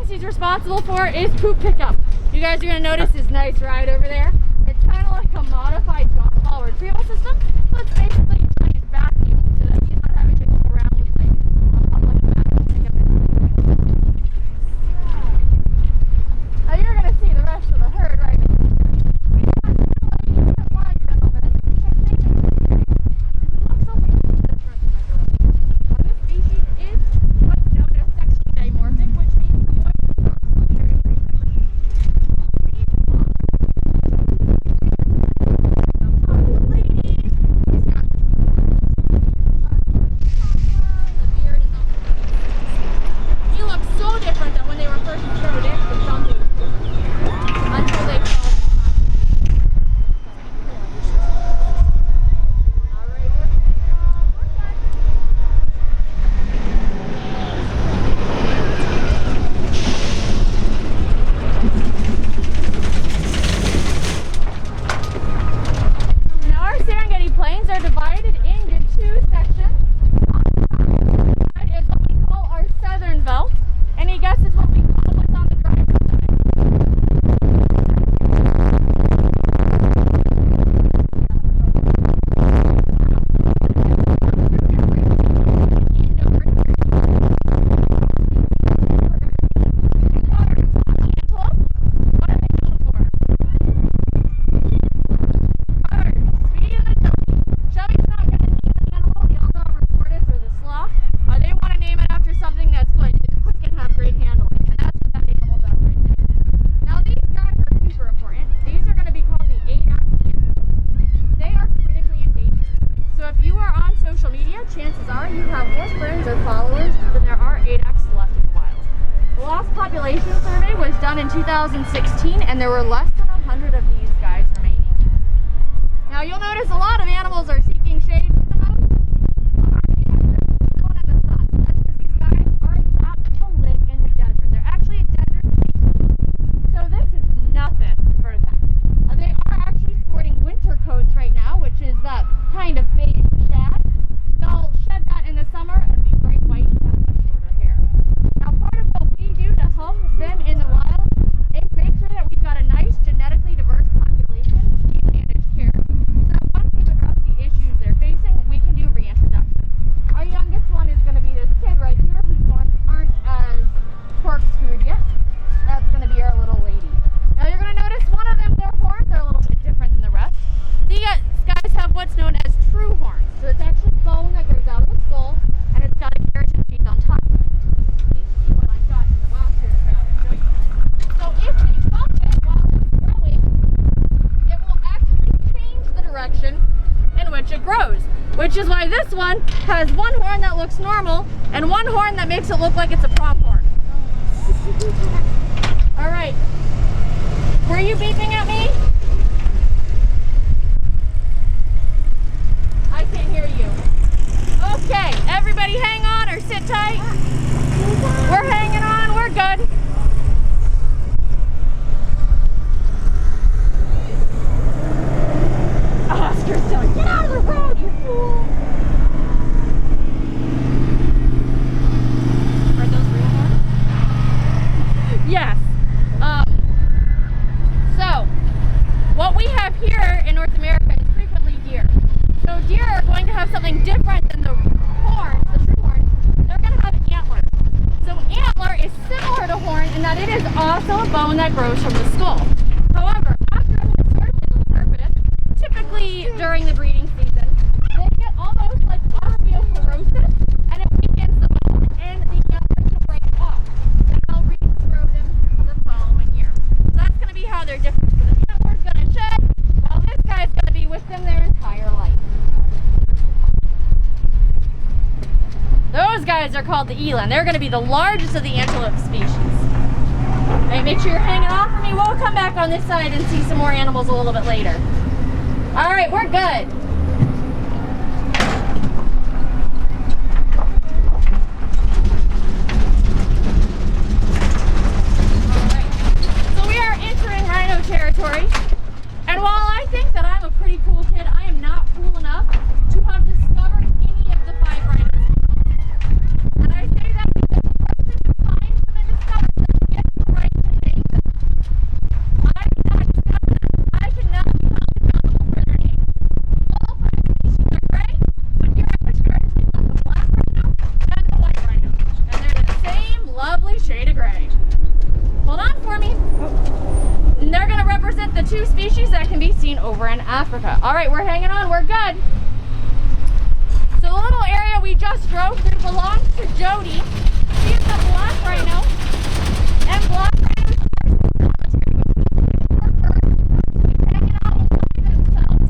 things he's responsible for is poop pickup. You guys are going to notice his nice ride over there. It's kind of like a modified golf ball retrieval system. So it's basically a giant vacuum so that he's not having to go around with like a public vacuum pickup. Now you're going to see the rest of the herd right now. We got two ladies and one gentleman. He looks a little different than the girl. Now this species is what's known as sexually dimorphic, which means the boys and girls look very, very different. He looks so different that when they were first showed in for something until they called. Now our Serengeti plains are divided into two sections. One is what we call our southern belt. Any guesses what we call what's on the driver's side? Chances are you have more friends or followers than there are 8X left in the wild. The last population survey was done in 2016 and there were less than 100 of these guys remaining. Now you'll notice a lot of animals are seeking shade with the most. In the sun. That's because these guys are adapted to live in the desert. They're actually a desert species. So this is nothing for them. They are actually sporting winter coats right now, which is that kind of beige shad. They'll shed that in the summer and be bright white and have much shorter hair. Now part of what we do to help them in the wild is make sure that we've got a nice genetically diverse population. We manage care. So once we've addressed the issues they're facing, we can do reintroduction. Our youngest one is going to be this kid right here whose horns aren't as corkscrewed yet. That's going to be our little lady. Now you're going to notice one of them, their horns are a little bit different than the rest. These guys have what's known as true horns. So it's actually bone that goes out of the skull, and it's got a keratin sheath on top of it. You see what I've got in the box here to show you. So if they bump it while it's growing, it will actually change the direction in which it grows. Which is why this one has one horn that looks normal, and one horn that makes it look like it's a pronghorn. Alright. Were you beeping at me? I can't hear you. Okay, everybody hang on or sit tight. We're hanging on, we're good. Oscar's telling, get out of the road, you fool. Are those real horns? Yes. So, what we have here in North America is frequently deer. So deer are going to have something different than the horns, the true horns. They're going to have antlers. So antler is similar to horn in that it is also a bone that grows from the skull. However, after the surface, typically during the breeding season, they get almost like osteoporosis, and it weakens the bone, and the antlers will break off. And they'll regrow them the following year. So that's going to be how they're different. So the antler's going to shed, while this guy's going to be with them their entire life. Those guys are called the eland. They're going to be the largest of the antelope species. Alright, make sure you're hanging off of me. We'll come back on this side and see some more animals a little bit later. Alright, we're good. Alright, so we are entering rhino territory. And while I think that I'm a pretty cool kid, I am not cool enough to have discovered any of the 5 rhinos. And I say that because the person who finds them and discovers them gets over in Africa. All right, we're hanging on, we're good. So the little area we just drove through belongs to Jody. She's the black rhino, and black rhinos are solitary. Hanging out by themselves.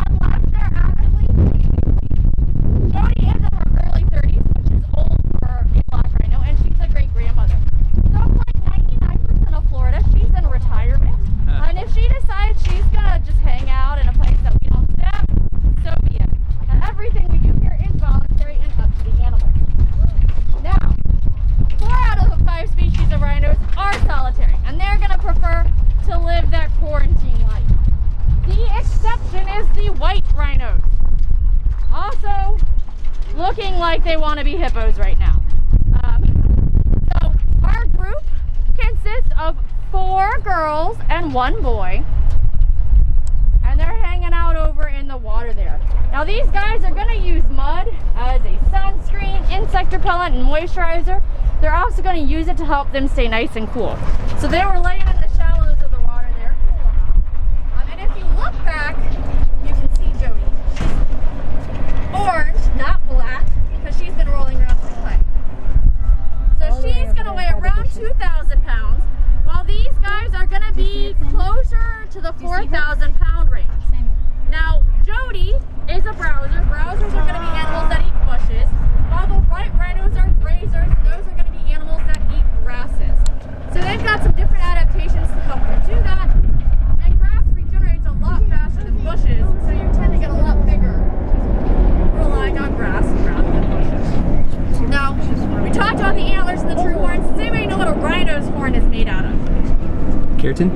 Unless they're actively feeding. Jody is in her early 30s, which is old for a black rhino, and she's a great grandmother. So like 99% of Florida, she's in retirement. And if she decides she's gonna just hang out in a place that we don't step, so be it. And everything we do here is voluntary and up to the animals. Now, 4 out of the 5 species of rhinos are solitary, and they're gonna prefer to live that quarantine life. The exception is the white rhinos. Also, looking like they want to be hippos right now. So our group consists of 4 girls and 1 boy, and they're hanging out over in the water there. Now these guys are going to use mud as a sunscreen, insect repellent, and moisturizer. They're also going to use it to help them stay nice and cool. So they were laying in the shallows of the water there, and if you look back, you can see Jody. She's orange, not black, because she's been rolling around in clay. So she's going to weigh around 2,000 pounds, while these guys are going to be closer to the 4,000 pound range. Now, Jody is a browser. Browsers are going to be animals that eat bushes, while the white rhinos are grazers, and those are going to be animals that eat grasses. So they've got some different adaptations to help them do that. And grass regenerates a lot faster than bushes, so you tend to get a lot bigger relying on grass rather than bushes. Now, we talked about the antlers and the true horns. Does anybody know what a rhino's horn is made out of? Keratin?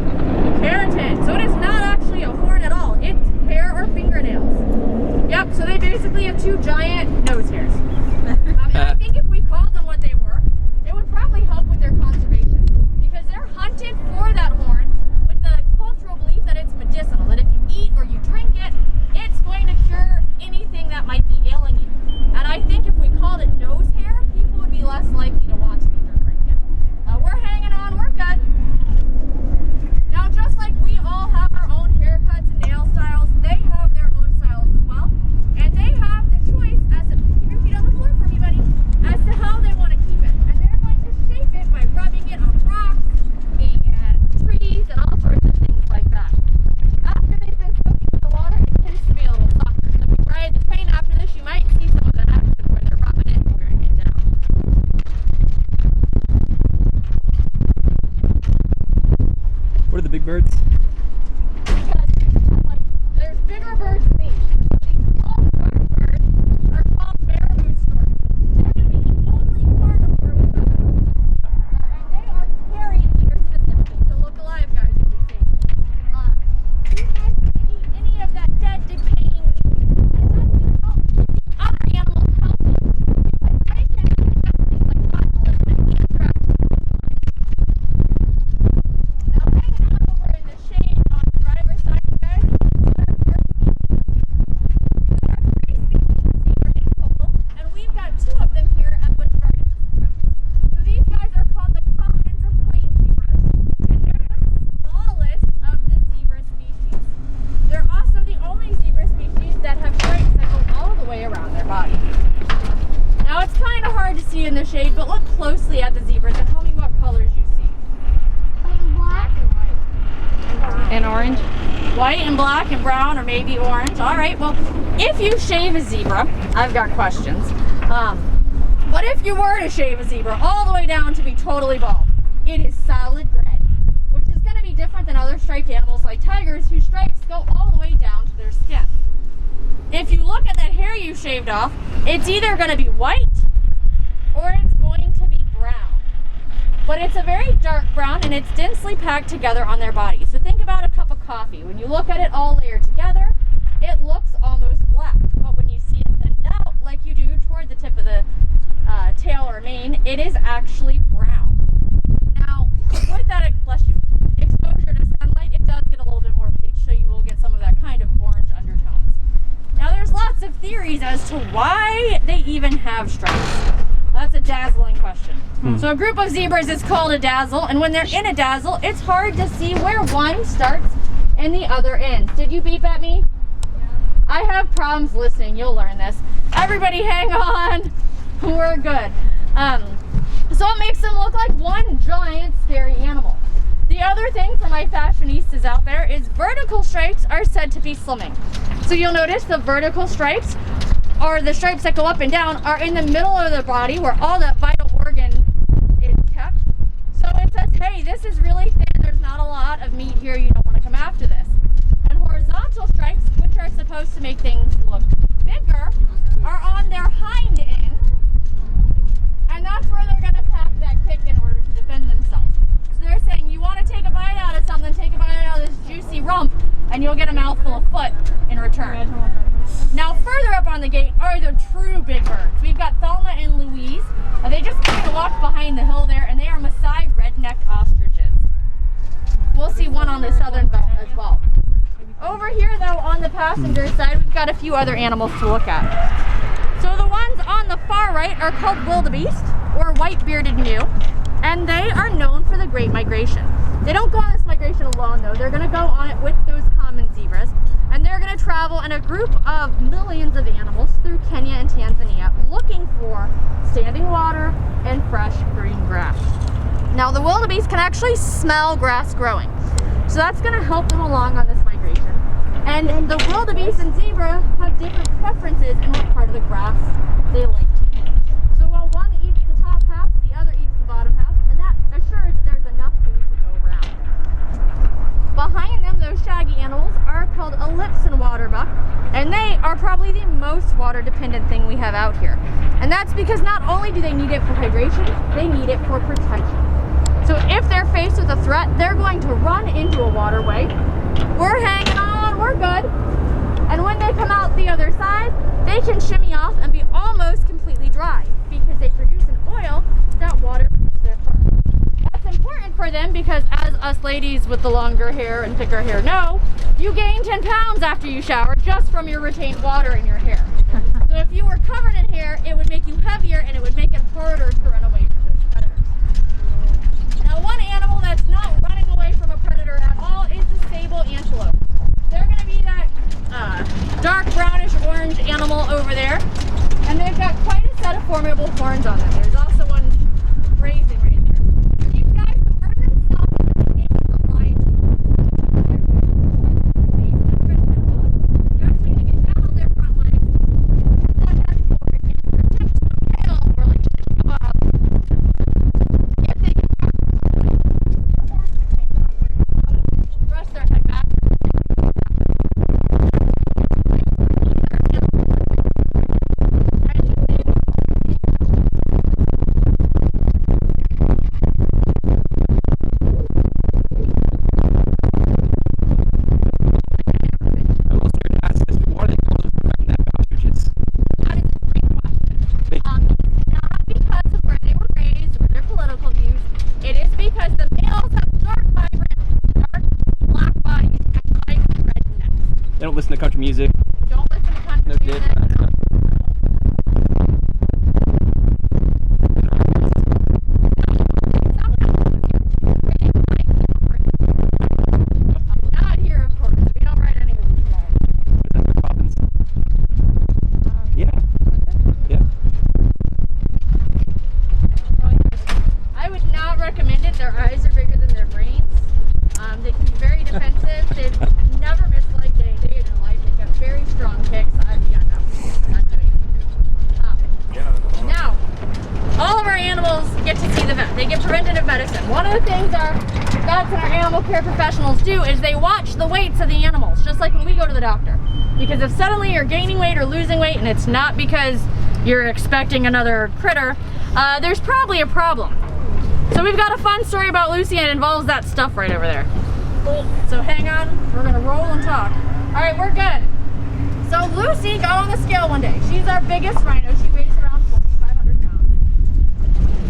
Keratin. So it is not actually a horn at all. It's hair or fingernails. Yep, so they basically have 2 giant nose hairs. And I think if we called them what they were, it would probably help with their conservation. Because they're hunted for that horn with the cultural belief that it's medicinal. That if you eat or you drink it, it's going to cure anything that might be ailing you. And I think if we called it nose hair, people would be less likely to want to eat or drink it. We're hanging on, we're good. Now, just like we all have our own haircuts and nail styles, they have their own styles as well. And they have the choice, as a, keep your feet on the floor for me, buddy, as to how they want to keep it. And they're going to shape it by rubbing it on rocks and trees and all sorts of things like that. After they've been soaking in the water, it tends to be a little softer. So if you ride the train after this, you might see some of that action where they're rubbing it and wearing it down. What are the big birds? Because, like, there's bigger birds than these. These small dark birds are called marabou storks. They're going to be the only carnivore with us. And they are carrion eaters specifically. So look alive, guys, will be safe. These guys can eat any of that dead, decaying meat. And that's going to help the other animals healthy. Because they can eat things like cottonwood and anthrax. Now, hanging out over in the shade on the driver's side, you guys, there are 3 species of zebra in total, and we've got 2 of them here at Busch. So these guys are called the commons or plain zebras, and they're the smallest of the zebra species. They're also the only zebra species that have stripes that go all the way around their body. Now, it's kind of hard to see in the shade, but look closely at the zebras and tell me what colors you see. Black and white. And orange? White and black and brown or maybe orange. All right, well, if you shave a zebra, I've got questions. But if you were to shave a zebra all the way down to be totally bald, it is solid gray, which is going to be different than other striped animals like tigers whose stripes go all the way down to their skin. If you look at that hair you shaved off, it's either going to be white or it's going to be brown. But it's a very dark brown and it's densely packed together on their body. So think about a cup of coffee. When you look at it all layered together, it looks almost black. But when you see it thinned out, like you do toward the tip of the tail or mane, it is actually brown. Now, with that, bless you, exposure to sunlight, it does get a little bit more bleach, so you will get some of that kind of orange undertones. Now, there's lots of theories as to why they even have stripes. That's a dazzling question. So a group of zebras is called a dazzle, and when they're in a dazzle, it's hard to see where one starts in the other ends. Did you beep at me? I have problems listening. You'll learn this. Everybody hang on. We're good. So it makes them look like one giant scary animal. The other thing for my fashionistas out there is vertical stripes are said to be slimming. So you'll notice the vertical stripes, or the stripes that go up and down, are in the middle of the body where all that vital organ is kept. So it says, hey, this is really thin. There's not a lot of meat here. You don't want to come after this. And horizontal stripes, which are supposed to make things look bigger, are on their hind end. And that's where they're going to pack that kick in order to defend themselves. So they're saying, you want to take a bite out of something, take a bite out of this juicy rump, and you'll get a mouthful of foot in return. Now further up on the gate are the true big birds. We've got Thelma and Louise. They just kind of walk behind the hill there, and they are Maasai redneck ostriches. We'll see one on the southern belt as well. Over here though, on the passenger side, we've got a few other animals to look at. So the ones on the far right are called wildebeest, or white-bearded gnu, and they are known for the Great Migration. They don't go on this migration alone though. They're going to go on it with those common zebras, and they're going to travel in a group of millions of animals through Kenya and Tanzania looking for standing water and fresh green grass. Now the wildebeest can actually smell grass growing, so that's going to help them along on this migration. And the wildebeest and zebra have different preferences in what part of the grass they like to eat. So while one eats the top half, the other eats the bottom half, and that assures that there's enough food to go around. Behind them, those shaggy animals are called ellipse and waterbuck, and they are probably the most water dependent thing we have out here. And that's because not only do they need it for hydration, they need it for protection. So if they're faced with a threat, they're going to run into a waterway. We're hanging on, we're good. And when they come out the other side, they can shimmy off and be almost completely dry because they produce an oil that water their fur. That's important for them because, as us ladies with the longer hair and thicker hair know, you gain 10 pounds after you shower just from your retained water in your hair. So if you were covered in hair, it would make you heavier and it would make it harder to run away from those predators. Now, one animal that's not running away from a predator at all is the sable antelope. They're going to be that dark brownish orange animal over there, and they've got quite a set of formidable horns on them. There's also one grazing right there. These guys burn themselves in the light. You're actually going to get down on their front legs, contact forward, and their tips of the tail or like go out. If they can brush their head back. Don't listen to country music. Don't listen to country music. Not here, of course. We don't ride any of these guys. Yeah. Yeah. I would not recommend it. Their eyes are bigger than their brains. They can be very defensive. They've never missed like day in their life. They've got very strong kicks. I'm not doing it. Now, all of our animals get to see the vet. They get preventative medicine. One of the things our vets and our animal care professionals do is they watch the weights of the animals, just like when we go to the doctor. Because if suddenly you're gaining weight or losing weight and it's not because you're expecting another critter, there's probably a problem. So we've got a fun story about Lucy and it involves that stuff right over there. So hang on, we're gonna roll and talk. All right, we're good. So Lucy got on the scale one day. She's our biggest rhino. She weighs around 4,500 pounds.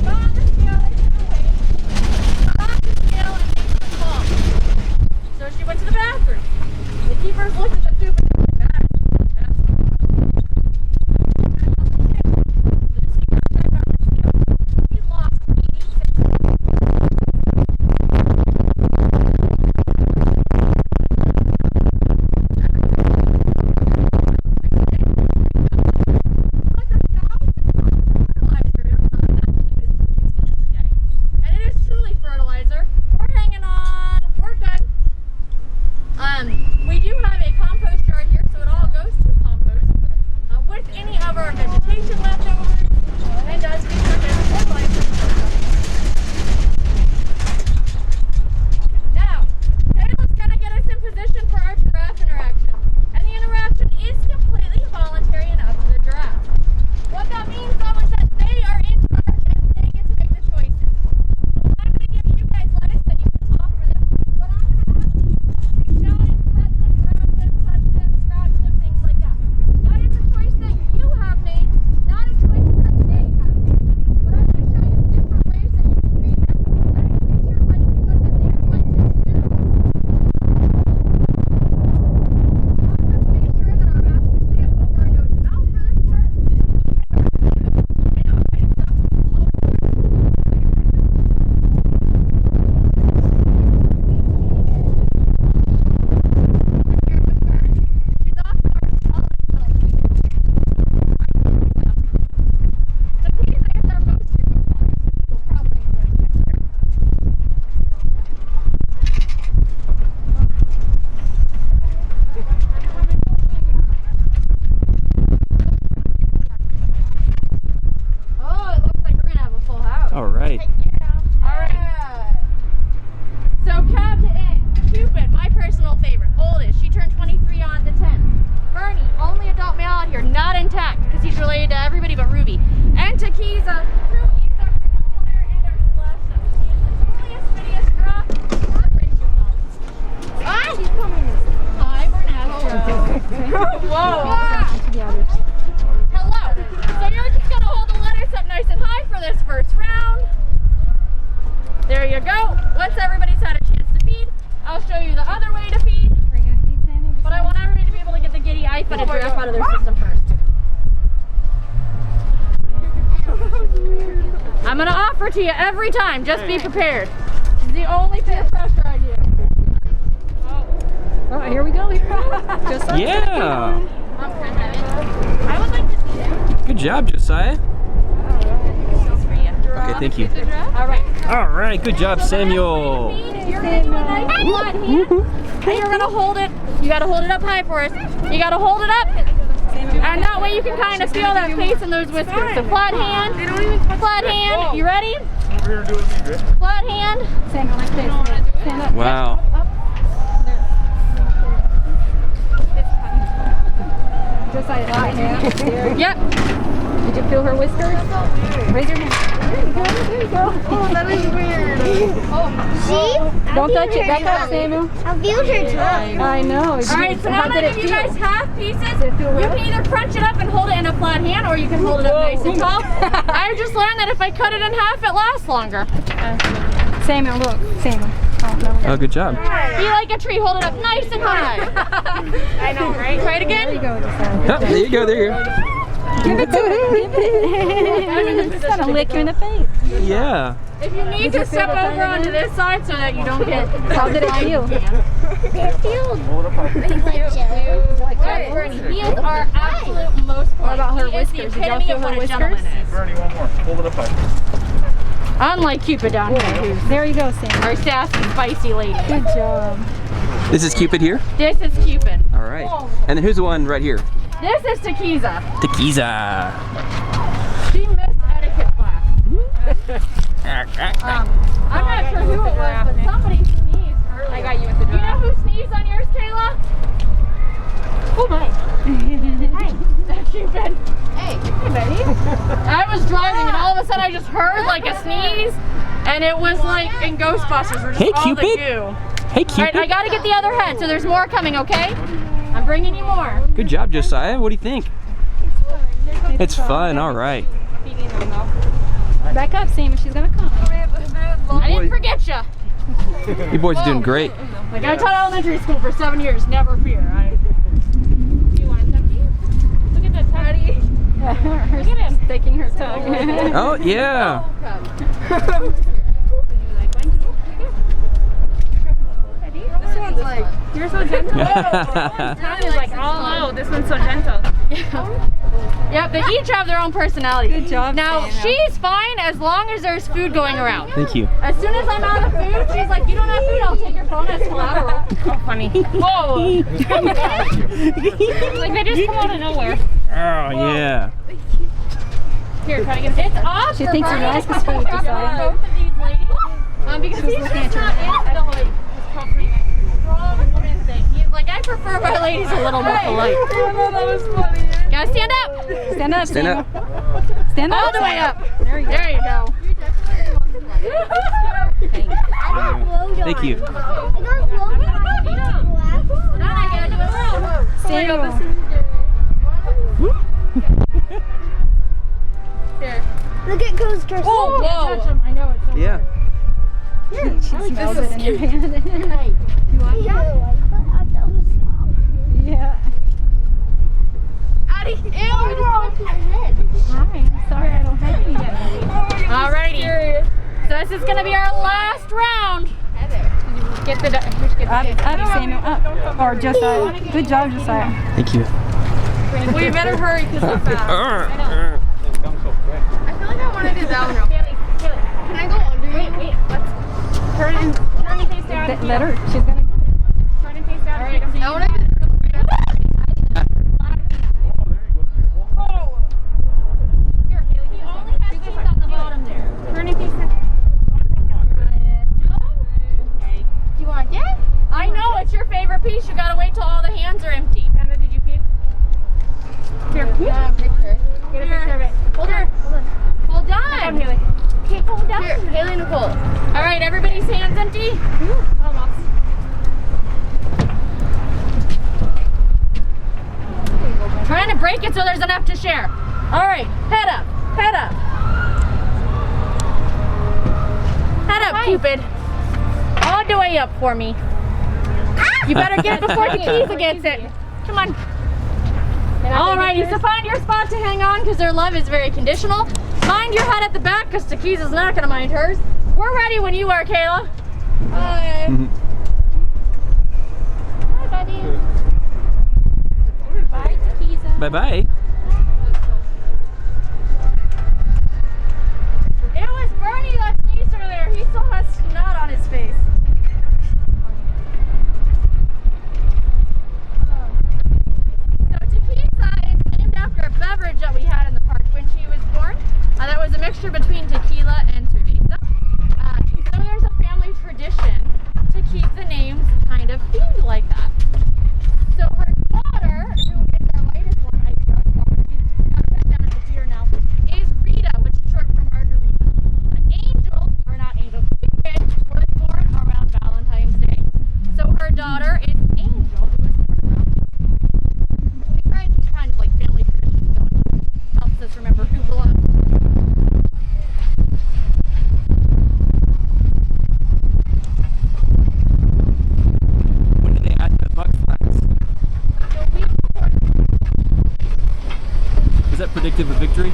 Got on the scale, got on the scale and made her fall. So she went to the bathroom. The keepers looked at the poop and were like, that's Lucy got back on the scale. She lost 86 pounds. fertilizer. We're hanging on. We're good. We do have a compost yard here, so it all goes to compost with any of our vegetation leftovers, and does be turned into fertilizer. Now, Kayla's gonna get us in position for our giraffe interaction, and the interaction is completely voluntary and up to the giraffe. What that means, though, is that they are in charge and they get to make the choices. I'm gonna give you guys lettuce that you can talk for them, but I'm gonna ask you to keep shouting, pet them, grab them, touch them, scratch them, things like that. That is a choice that you have made, not a choice that they have made. But I'm gonna show you different ways that you can feed them, and increase your likelihood that they are likely to do. Also, make sure that our mouth is safe over our nose and mouth for this part. All right. So Captain Cupid, my personal favorite, oldest. She turned 23 on the 10th. Bernie, only adult male out here, not intact because he's related to everybody but Ruby. And Takiza, who is our frequent flyer and our splash up. She is the tiniest, bittiest giraffe. Raise yourself. Ah, he's coming. Hi, Bernard. Whoa. Hello. So you're just gonna hold the letters up nice and high for this first round. There you go. Once everybody's had a chance to feed, I'll show you the other way to feed. But I want everybody to be able to get the giddy eye-footed giraffe out of their system first. I'm gonna offer to you every time. Just be prepared. This is the only peer pressure I do. Oh, here we go. Just like Yeah. I would like to see that. Good job, Josiah. For you. Okay, thank you. All right. All right. Good job, Samuel. You're gonna do a nice flat hand, and you're gonna hold it. You gotta hold it up high for us. You gotta hold it up, and that way you can kind of feel that face and those whiskers. So flat hand, flat hand. You ready? Flat hand. Samuel, like this. Stand up. Wow. Just like that. There. Yep. Did you feel her whiskers? Raise your hand. There you go. There you go. Oh, that is weird. See? Don't touch it. Back up, Samuel. I feel her tongue. I know. All right, so now I'm gonna give you guys half pieces. You can either crunch it up and hold it in a flat hand, or you can hold it up nice and tall. I just learned that if I cut it in half, it lasts longer. Samuel, look. Samuel. Oh, no. Oh, good job. Be like a tree, hold it up nice and high. I know, right? Try it again. There you go, Josiah. Oh, there you go. There you go. Give it to it. Give it. It's gonna lick you in the face. Yeah. If you need to step over onto this side so that you don't get. How did it feel? It feels Bernie, he is our absolute most polite. What about her He is the whiskers? Did y'all epitome feel of her what a whiskers? gentleman is. Bernie, one more. Hold it up high. Unlike Cupid down here, who's There you go, Samuel. our sassy, spicy lady. Good job. This is Cupid here. This is Cupid. All right. And then who's the one right here? This is Takiza. Tequiza. She missed etiquette class. I'm not sure who it was, but somebody sneezed earlier. I got you with the giraffe. You know who sneezed on yours, Kayla? Oh my. Hey. Cupid. Hey. Hey, buddy. I was driving and all of a sudden I just heard like a sneeze, and it was like in Ghostbusters. Where just Hey, all Cupid. the goo. Hey, All right, Cupid. I gotta get the other head, so there's more coming, okay? I'm bringing you more. Good job, Josiah. What do you think? It's fun. All right. Back up, Samuel. She's gonna come. I didn't forget ya. You boys are doing great. Like I taught elementary school for 7 years. Never fear. Do you want a tucky? Look at that tucky. Look at him. Taking her tongue. Oh, yeah. This one's like, you're so gentle. Tongue is like, oh, this one's so gentle. Yep, they each have their own personality. Good job, Now, Samuel. she's fine as long as there's food going around. Thank you. As soon as I'm out of food, she's like, you don't have food, I'll take your phone as collateral. Oh, funny. Whoa. Like, they just come out of nowhere. Oh, yeah. Here, try to get it. It's off. She thinks her mask is food, Both Josiah. of these ladies. Because he's looking just at you. not into, like, strong women thing. He's like, I prefer my ladies a little more polite. That was funny. Guys, stand up. Stand up, Stand up. Samuel. Stand up. All the way up. There you go. There you go. Thank you. Samuel. Look at Ghost Dress. Oh, whoa. I know it's so Yeah. She smells it in her hand. Yeah. Ew. Hi, I'm sorry I don't have any yet. Alrighty. So this is gonna be our last round. Get the Up, Samuel, up. Or Josiah. Good job, Josiah. Thank you. We better hurry because we're fast. I feel like I want to do that one. Can I go under you? Wait. Let's turn and face down. Let her. She's gonna get it. Turn and face down. I want to do Here, Haley. He only has teeth on the bottom there. Turn and face down. Do you want it? I know it's your favorite piece. You gotta wait till all the hands are empty. Hannah, did you pee? Here. Yeah, picture. Get a picture of it. Hold on. Hold on. Haley. Okay, hold on. Here, Haley Nicole. All right, everybody's hands empty. Almost. Trying to break it so there's enough to share. All right, head up, head up. Head up, Cupid. All the way up for me. You better get it before the keys against it. Come on. All right, so find your spot to hang on because their love is very conditional. Mind your head at the back because Taquiza's not gonna mind hers. We're ready when you are, Kayla. Hi. Hi, buddy. Bye, Taquiza. Bye-bye. It was Bernie that sneezed earlier. He still has snot on his face. So Taquiza is named after a beverage that we had in the park when she was born. That was a mixture between tequila and cerveza. So there's a family tradition to keep the names kind of themed like that. So her daughter, who is our latest one, I just saw her, she's got her head down at the pier now, is Rita, which is short for Margarita. Angel, or not Angel, Cupid, was born around Valentine's Day. So her daughter is Angel, who was born around Valentine's Day. So we try to keep kind of like family traditions going. Helps us remember who belongs. When did they add the Bucks flags? Is that predictive of victory?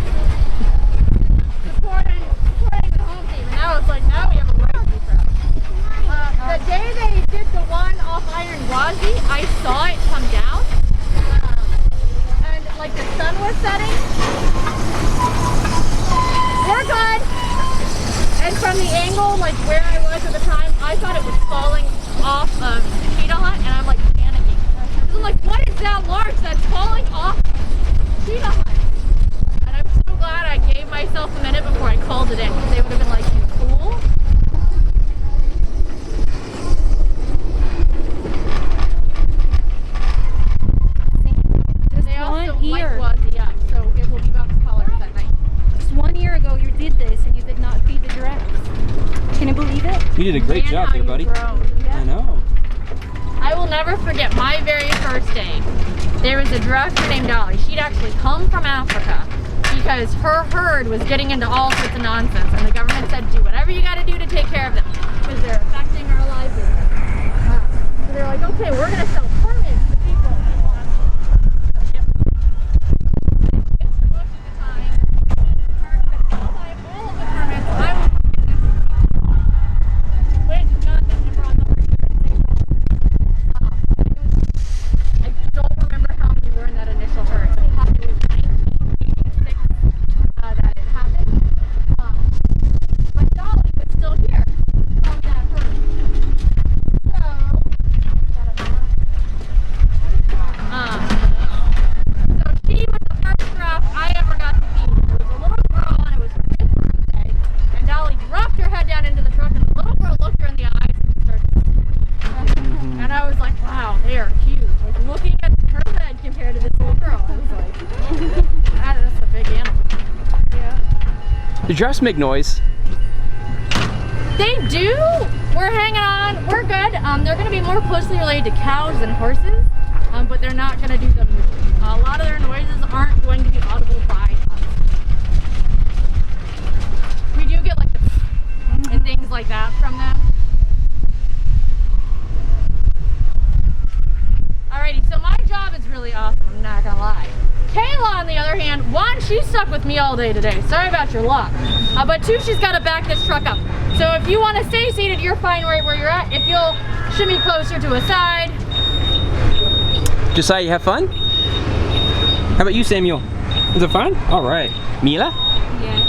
Supporting the home team, and now it's like, now we have a right to be proud. The day they did the one off Iron Gwazi, I saw it come down, and like the sun was setting. We're good! And from the angle, like where I was at the time, I thought it was falling off of Cheetah Hut, and I'm like panicking. I'm like, what is that large that's falling off Cheetah Hut? And I'm so glad I gave myself a minute before I called it in, because they would have been like, you fool. They also light Gwazi up, so it will be bounce colors at night. Just 1 year ago you did this and you did not feed the giraffes. Can you believe it? You did a great Man, job how there, you've buddy. grown. I know. I will never forget my very first day. There was a director named Dolly. She'd actually come from Africa because her herd was getting into all sorts of nonsense, and the government said, do whatever you got to do to take care of them because they're affecting our livelihood. So they're like, okay, we're going to sell permits to people. Yep. Mr. Busch at the time, in charge of all of the permits. I was went and got them and brought them over here to take them. I don't remember how many were in that initial herd, but it had to giraffes make noise? They do. We're hanging on. We're good. They're going to be more closely related to cows than horses, but they're not going to do the movement. A lot of their noises aren't going to be audible by us. We do get like the and things like that from them. Alrighty, so my job is really awesome, I'm not gonna lie. Kayla, on the other hand, one, she's stuck with me all day today. Sorry about your luck. But two, she's got to back this truck up. So if you want to stay seated, you're fine right where you're at. If you'll shimmy closer to a side. Josiah, you have fun? How about you, Samuel? Is it fun? All right. Mila? Yes.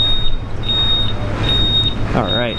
All right.